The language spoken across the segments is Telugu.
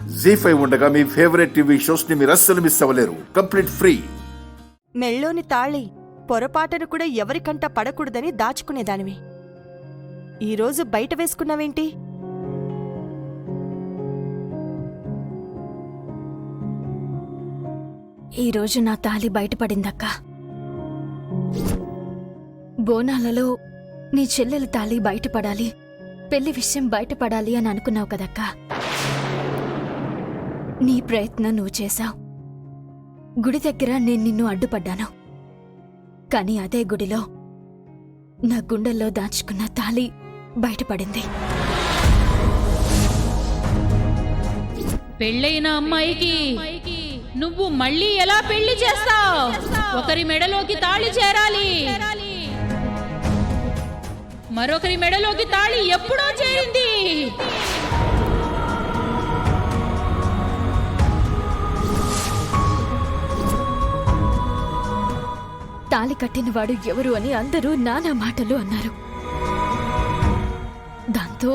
జీ5 ఉండగా మీ ఫేవరెట్ టీవీ షోస్ ని మీరు అస్సలు మిస్ అవ్వలేరు. Complete free. మెళ్ళోని తాళి పొరపాటును కూడా ఎవరికంట పడకూడదని దాచుకునేదానివి. ఈరోజు బయట వేసుకున్నావేంటి? ఈరోజు నా తాళి బయటపడిందక్కా. బోనాలలో నీ చెల్లెలి తాళి బయటపడాలి, పెళ్లి విషయం బయటపడాలి అని అనుకున్నావు కదక్కా. నీ ప్రయత్నం నువ్వు చేశావు. గుడి దగ్గర నేను నిన్ను అడ్డుపడ్డాను. కాని అదే గుడిలో నా గుండెల్లో దాచుకున్న తాళి బయటపడింది. పెళ్ళైన అమ్మాయికి నువ్వు మళ్ళీ ఎలా పెళ్లి చేస్తావు? ఒకరి మెడలోకి తాళి చేరాలి, మరొకరి మెడలోకి తాళి ఎప్పుడో చేరింది. తాళి కట్టినవాడు ఎవరు అని అందరూ నానా మాటలు అన్నారు. దాంతో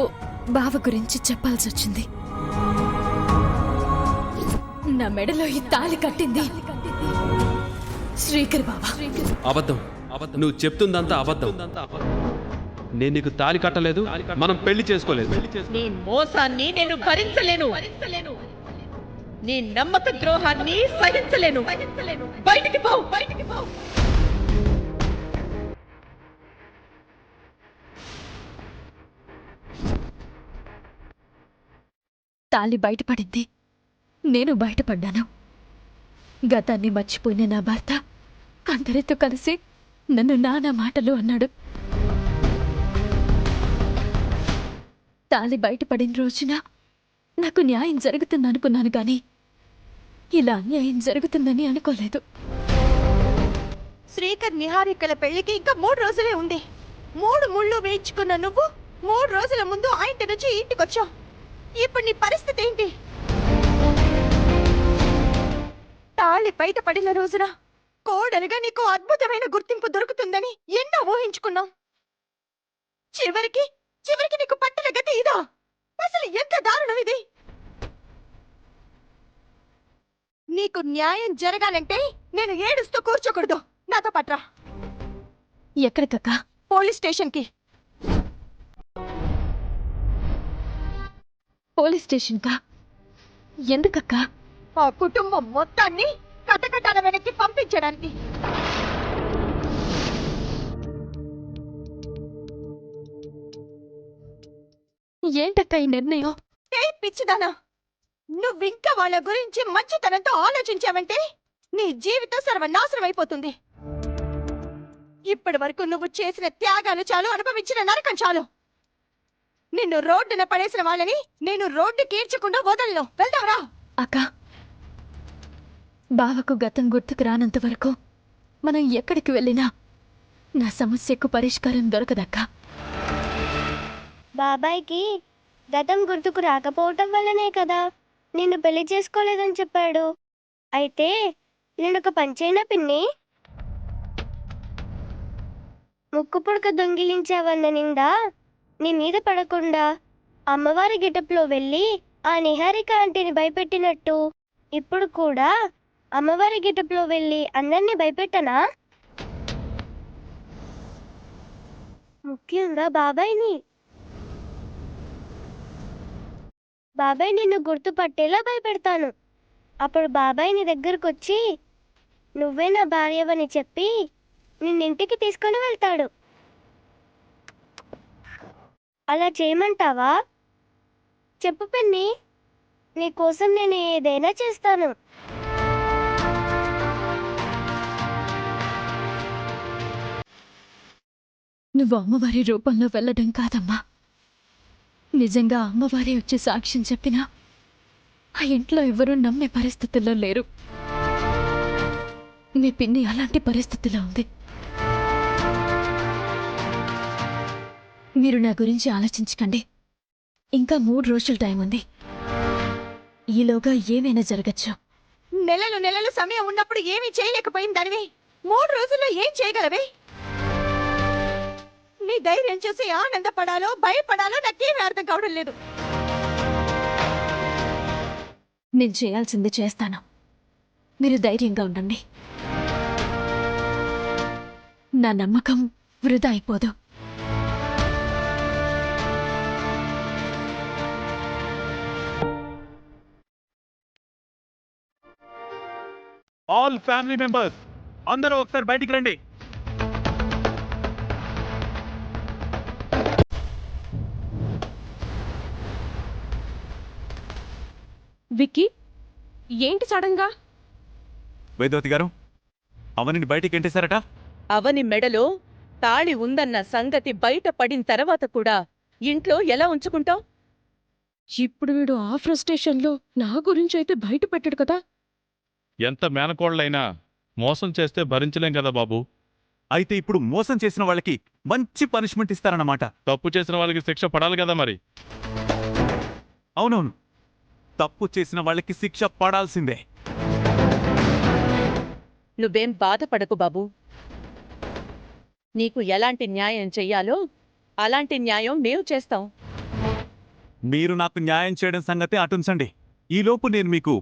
బావ గురించి చెప్పాల్సొచ్చింది. నా మెడలో ఈ తాళి కట్టింది శ్రీకర్ బావ. అబద్ధం. నువ్వు చెప్తుందంతా అబద్ధం. నేను నీకు తాళి కట్టలేదు, మనం పెళ్లి చేసుకోలేదు. నీ మోసాన్ని నేను భరించలేను, నీ నమ్మక ద్రోహాన్ని సహించలేను. బయటికి పో, బయటికి పో. తాళి బయటపడింది, నేను బయటపడ్డాను. గతాన్ని మర్చిపోయిన నా భర్త అందరితో కలిసి నన్ను నానా మాటలు అన్నాడు. తాళి బయటపడిన రోజున నాకు న్యాయం జరుగుతుందనుకున్నాను కానీ ఇలా అన్యాయం జరుగుతుందని అనుకోలేదు. శ్రీకర్ నిహారికల పెళ్లికి ఇంకా 3 రోజులే ఉంది. 3 ముళ్ళు వేయించుకున్న నువ్వు 3 రోజుల ముందు ఆయన నుంచి ఇంటికొచ్చావు. ఇప్పుడు నీ పరిస్థితి ఏంటి? తాళి బయటపడిన రోజున కోడలుగా నీకు అద్భుతమైన గుర్తింపు దొరుకుతుందని ఎన్నో ఊహించుకున్నావు. చివరికి నీకు పట్టిన గతి ఇదా? అసలు ఎంత దారుణం ఇది! నీకు న్యాయం జరగాలంటే నేను ఏడుస్తూ కూర్చోకూడదు. నాతో పట్రా. ఎక్కడికక్కా? పోలీస్ స్టేషన్కి. పోలీస్ స్టేషన్కా? ఎందుకక్కా? ఆ కుటుంబం మొత్తాన్ని కటకటాల వెనక్కి పంపించడానికి. ఏంటక్కా ఈ నిర్ణయం? పిచ్చిదానా, నువ్వింకా వాళ్ళ గురించి మంచితనంతో ఆలోచించావంటే నీ జీవితం సర్వనాశనం అయిపోతుంది. ఇప్పటి వరకు నువ్వు చేసిన త్యాగాలు చాలు, అనుభవించిన నరకం చాలు. నిన్ను రోడ్డున పడేసిన వాళ్ళని నేను రోడ్డు కీడ్చకుండా వదలను. వెళ్దాంరా. అక్కా, బావకు గతం గుర్తుకు రానంత వరకు మనం ఎక్కడికి వెళ్ళినా నా సమస్యకు పరిష్కారం దొరకదక్కా. బాబాయ్కి గతం గుర్తుకు రాకపోవటం వల్లనే కదా నిన్ను పెళ్లి చేసుకోలేదని చెప్పాడు. అయితే నేనొక పంచైన పిన్ని, ముక్కు పుడక దొంగిలించావన్న నిండా నీ మీద పడకుండా అమ్మవారి గెటప్లో వెళ్ళి ఆ నిహారిక ఆంటీని భయపెట్టినట్టు ఇప్పుడు కూడా అమ్మవారి గెటప్లో వెళ్ళి అందరినీ భయపెట్టనా? ముఖ్యంగా బాబాయ్ని. బాబాయ్ నిన్ను గుర్తుపట్టేలా భయపెడతాను. అప్పుడు బాబాయ్ నీ దగ్గరకు వచ్చి నువ్వే నా భార్యవని చెప్పి నిన్నింటికి తీసుకొని వెళ్తాడు. అలా చేయమంటావా? చెప్పు పిన్ని, నీకోసం నేను ఏదైనా చేస్తాను. నువ్వు అమ్మవారి రూపంలో వెళ్ళడం కాదమ్మా, నిజంగా అమ్మవారే వచ్చి సాక్ష్యం చెప్పినా ఆ ఇంట్లో ఎవరూ నమ్మే పరిస్థితుల్లో లేరు. మీ పిన్ని అలాంటి పరిస్థితిలో ఉంది. మీరు నా గురించి ఆలోచించకండి. ఇంకా 3 రోజుల టైం ఉంది. ఈలోగా ఏమైనా జరగచ్చు. నెలలు సమయం ఉన్నప్పుడు ఏమీ చేయలేకపోయింది దానివి 3 రోజుల్లో ఏం చేయగలవే? నీ ధైర్యం చూసి ఆనందపడాలో భయపడాలో నాకేమీ అర్థం కావడం లేదు. నేను చేయాల్సింది చేస్తాను. మీరు ధైర్యంగా ఉండండి. నా నమ్మకం వృధా అయిపోదు. ఆల్ ఫ్యామిలీ మెంబర్స్ అందరూ ఒకసారి బయటికి రండి. విక్కీ, ఏంటి సడన్ గా? వేదవతి గారు, అవనిని బయటికి ఎంటేశారట. అవని మెడలో తాళి ఉందన్న సంగతి బయట పడిన తర్వాత కూడా ఇంట్లో ఎలా ఉంచుకుంటావు? ఇప్పుడు వీడు ఆ ఫ్రస్ట్రేషన్లో నా గురించి అయితే బయట పెట్టాడు కదా. ఎంత మేనకోళ్ళైనా మోసం చేస్తే భరించలేం కదా బాబు. అయితే ఇప్పుడు మోసం చేసిన వాళ్ళకి మంచి పనిష్మెంట్ ఇస్తారన్నమాట. తప్పు చేసిన వాళ్ళకి శిక్ష పడాలి కదా మరి. అవునవును, తప్పు చేసిన వాళ్ళకి శిక్ష పడాల్సిందే. నువ్వేం బాధపడకు బాబు. నీకు ఎలాంటి న్యాయం చెయ్యాలో అలాంటి న్యాయం మేము చేస్తాం. మీరు నాకు న్యాయం చేయడం సంగతి అటుంచండి. ఈలోపు నేను మీకు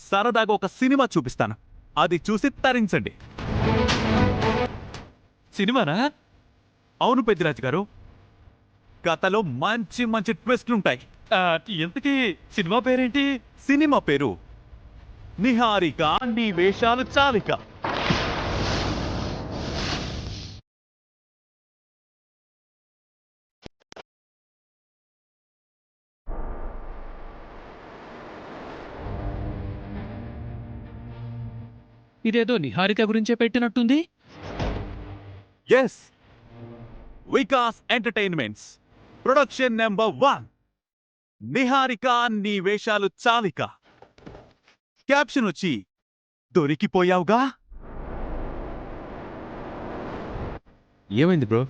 సరదాగా ఒక సినిమా చూపిస్తాను. అది చూసి తరించండి. సినిమానా? అవును పెద్దిరాజు గారు, కథలో మంచి మంచి ట్విస్ట్లుంటాయి. ఇంతకీ సినిమా పేరేంటి? సినిమా పేరు నిహారిక నీ వేషాలు చాలిక. ఇదేదో నిహారిక గురించే పెట్టినట్టుంది. Yes, Vikas entertainments production number 1 Niharika నీ వేషాలు చాలిక. క్యాప్షన్ వచ్చి దొరికిపోయావుగా. ఏమైంది బ్రో?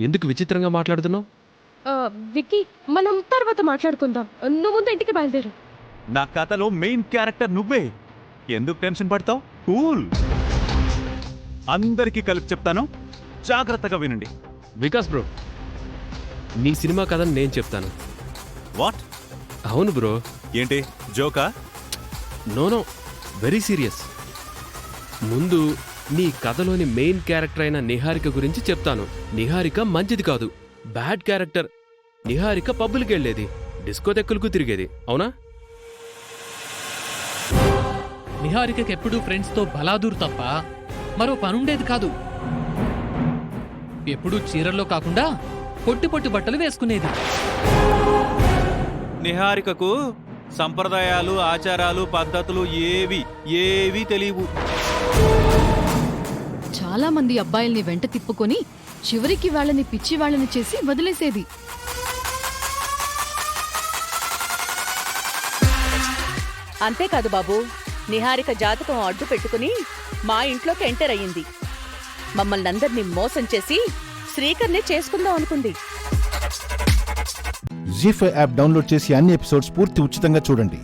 ఎందుకు విచిత్రంగా మాట్లాడుతున్నావు? విక్కీ, మనం తర్వాత మాట్లాడుకుందాం. నువ్వు ముందు ఇంటికి బయలుదేరు. నా కథలో మెయిన్ క్యారెక్టర్ నువ్వే. ఎందుకు టెన్షన్ పడతావు? కూల్. అందరికీ కలిపి చెప్తాను, జాగ్రత్తగా వినండి. వికాస్ బ్రో, నీ సినిమా కథను నేను చెప్తాను. వాట్? అవును బ్రో. ఏంటి జోకా? No, very serious. ముందు నీ కథలోని మెయిన్ క్యారెక్టర్ అయిన నిహారిక గురించి చెప్తాను. నిహారిక మంచిది కాదు, బ్యాడ్ క్యారెక్టర్. నిహారిక పబ్బులకి వెళ్ళేది, డిస్కోటెక్కులకు తిరిగేది, అవునా? నిహారికకి ఎప్పుడూ ఫ్రెండ్స్తో బలాదూరు తప్ప మరో పనుండేది కాదు. ఎప్పుడూ చీరల్లో కాకుండా పొట్టి పొట్టి బట్టలు వేసుకునేది. నిహారికకు సంప్రదాయాలు, ఆచారాలు, పద్ధతులు ఏవి తెలియవు. చాలా మంది అబ్బాయిల్ని వెంట తిప్పుకొని చివరికి వాళ్ళని పిచ్చి వాళ్ళని చేసి వదిలేసేది. అంతేకాదు బాబు, నిహారిక జాతకం అడ్డు పెట్టుకుని మా ఇంట్లోకి ఎంటర్ అయ్యింది. మమ్మల్ని అందరినీ మోసం చేసి శ్రీకర్ని చేసుకుందాం అనుకుంది. జీ5 యాప్ డౌన్లోడ్ చేసి అన్ని ఎపిసోడ్స్ పూర్తి ఉచితంగా చూడండి.